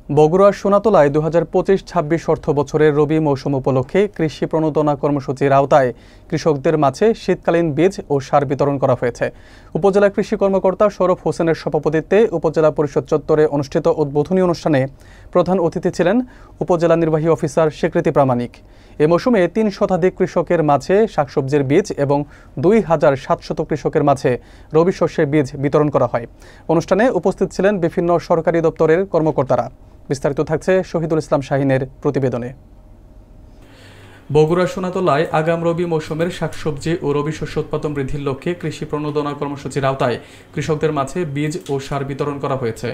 বগুড়ার সোনাতলায় 2025-26 অর্থ বছরের রবি মৌসুম উপলক্ষে কৃষি প্রণোদনা কর্মসূচির আওতায় কৃষকদের মাঝে শীতকালীন বীজ ও সার বিতরণ করা হয়েছে। উপজেলা কৃষি কর্মকর্তা সৌরভ হোসেনের সভাপতিত্বে উপজেলা পরিষদ চত্বরে অনুষ্ঠিত উদ্বোধনী অনুষ্ঠানে প্রধান অতিথি ছিলেন উপজেলা নির্বাহী অফিসার স্বীকৃতি প্রামাণিক। এ মৌসুমে 3 শতাধিক কৃষকের মাঝে শাকসবজির বীজ এবং 2700 কৃষকের মাঝে রবি শস্যের বীজ বিতরণ করা হয়। অনুষ্ঠানে উপস্থিত ছিলেন বিভিন্ন সরকারি দপ্তরের কর্মকর্তারা। বিস্তারিত থাকছে শহীদুল ইসলাম শাহিনের প্রতিবেদনে। বগুড়া সোনাতলায় আগাম রবি মৌসুমের শাকসবজি ও রবি শস্য উৎপাদন বৃদ্ধির লক্ষ্যে কৃষি প্রণোদনা কর্মসূচির আওতায় কৃষকদের মাঝে বীজ ও সার বিতরণ করা হয়েছে।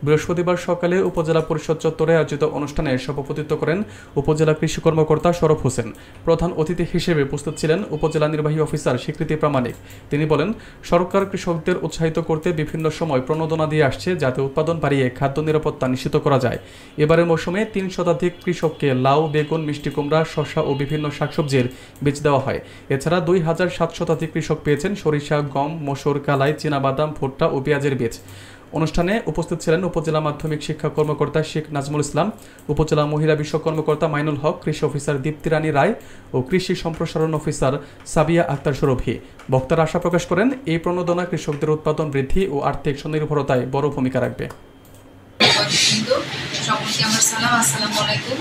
বৃহস্পতিবার সকালে উপজেলা পরিষদ চত্বরে আয়োজিত অনুষ্ঠানে সভাপতিত্ব করেন উপজেলা কৃষি কর্মকর্তা সৌরভ হোসেন। প্রধান অতিথি হিসেবে উপস্থিত ছিলেন উপজেলা নির্বাহী অফিসার স্বীকৃতি প্রামাণিক। তিনি বলেন, সরকার কৃষকদের উৎসাহিত করতে বিভিন্ন সময় প্রণোদনা দিয়ে আসছে, যাতে উৎপাদন বাড়িয়ে খাদ্য নিরাপত্তা নিশ্চিত করা যায়। এবারের মৌসুমে 3 শতাধিক কৃষককে লাউ, বেগুন, মিষ্টি কুমড়া, শসা ও বিভিন্ন শাকসবজির বীজ দেওয়া হয়। এছাড়া 2700 শতাধিক কৃষক পেয়েছেন সরিষা, গম, মসুর, কালাই, চীনাবাদাম, ভুট্টা ও পেঁয়াজের বীজ। অনুষ্ঠানে উপস্থিত ছিলেন উপজেলা মাধ্যমিক শিক্ষা কর্মকর্তা শেখ নাজমুল ইসলাম, উপজেলা মহিলা বিষয়ক কর্মকর্তা মাইনুল হক, কৃষি অফিসার দীপ্তি রানী রায় ও কৃষি সম্প্রসারণ অফিসার সাবিয়া আক্তার সুরভি। বক্তারা আশা প্রকাশ করেন, এই প্রণোদনা কৃষকদের উৎপাদন বৃদ্ধি ও আর্থিক স্বনির্ভরতায় বড় ভূমিকা রাখবে। সকলকে আমার সালাম, আসসালামু আলাইকুম।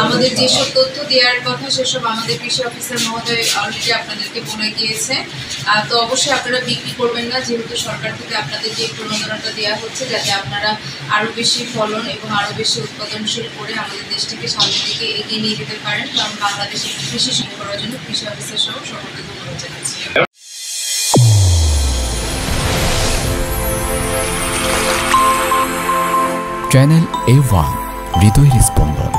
আমাদের যেসব তথ্য দেওয়ার কথা সেসব আমাদের কৃষি অফিসার মহোদয় অলরেডি আপনাদেরকে বলে গিয়েছে। তো অবশ্যই আপনারা বিক্রি করবেন না, যেহেতু সরকার থেকে আপনাদেরকে এই প্রণোদনাটা দেওয়া হচ্ছে, যাতে আপনারা আরও বেশি ফলন এবং আরও বেশি উৎপাদনশীল করে আমাদের দেশটিকে সামনের দিকে এগিয়ে নিয়ে যেতে পারেন। কারণ বাংলাদেশে কৃষি শুরু করার জন্য কৃষি অফিসার সহ সকলকে ধন্যবাদ জানাচ্ছি। চ্যানেল A1 হৃদয়ের স্পন্দন।